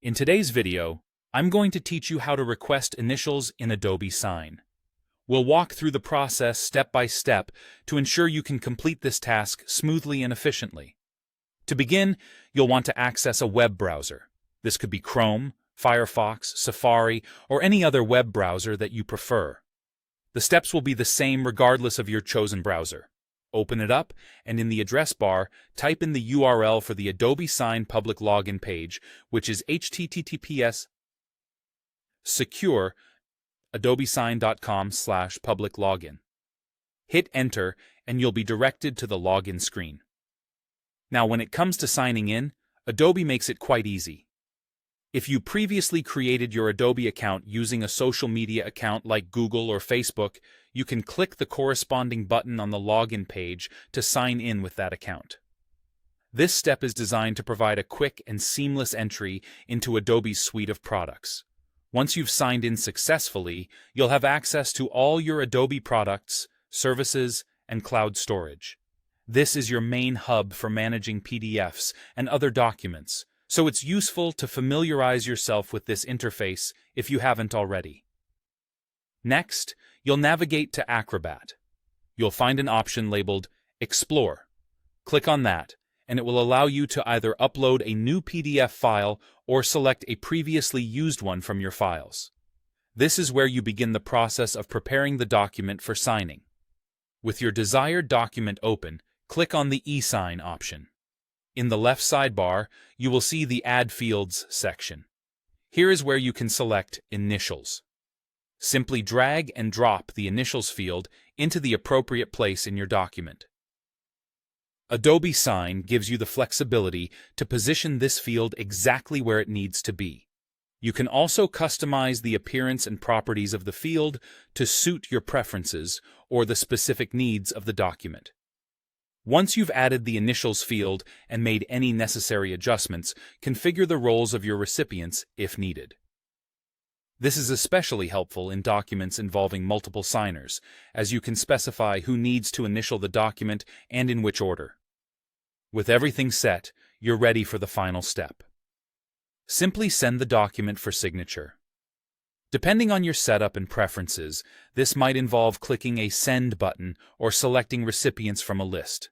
In today's video, I'm going to teach you how to request initials in Adobe Sign. We'll walk through the process step by step to ensure you can complete this task smoothly and efficiently. To begin, you'll want to access a web browser. This could be Chrome, Firefox, Safari, or any other web browser that you prefer. The steps will be the same regardless of your chosen browser. Open it up, and in the address bar, type in the URL for the Adobe Sign public login page, which is https://adobesign.com/public-login. Hit Enter, and you'll be directed to the login screen. Now, when it comes to signing in, Adobe makes it quite easy. If you previously created your Adobe account using a social media account like Google or Facebook, you can click the corresponding button on the login page to sign in with that account. This step is designed to provide a quick and seamless entry into Adobe's suite of products. Once you've signed in successfully, you'll have access to all your Adobe products, services, and cloud storage. This is your main hub for managing PDFs and other documents, so it's useful to familiarize yourself with this interface if you haven't already. Next, you'll navigate to Acrobat. You'll find an option labeled Explore. Click on that, and it will allow you to either upload a new PDF file or select a previously used one from your files. This is where you begin the process of preparing the document for signing. With your desired document open, click on the eSign option. In the left sidebar, you will see the Add Fields section. Here is where you can select Initials. Simply drag and drop the Initials field into the appropriate place in your document. Adobe Sign gives you the flexibility to position this field exactly where it needs to be. You can also customize the appearance and properties of the field to suit your preferences or the specific needs of the document. Once you've added the Initials field and made any necessary adjustments, configure the roles of your recipients if needed. This is especially helpful in documents involving multiple signers, as you can specify who needs to initial the document and in which order. With everything set, you're ready for the final step. Simply send the document for signature. Depending on your setup and preferences, this might involve clicking a Send button or selecting recipients from a list.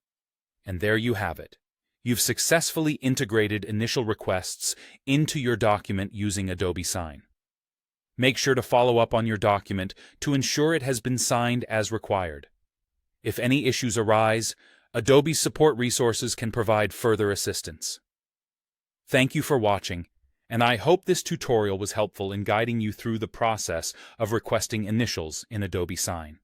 And there you have it. You've successfully integrated initial requests into your document using Adobe Sign. Make sure to follow up on your document to ensure it has been signed as required. If any issues arise, Adobe's support resources can provide further assistance. Thank you for watching, and I hope this tutorial was helpful in guiding you through the process of requesting initials in Adobe Sign.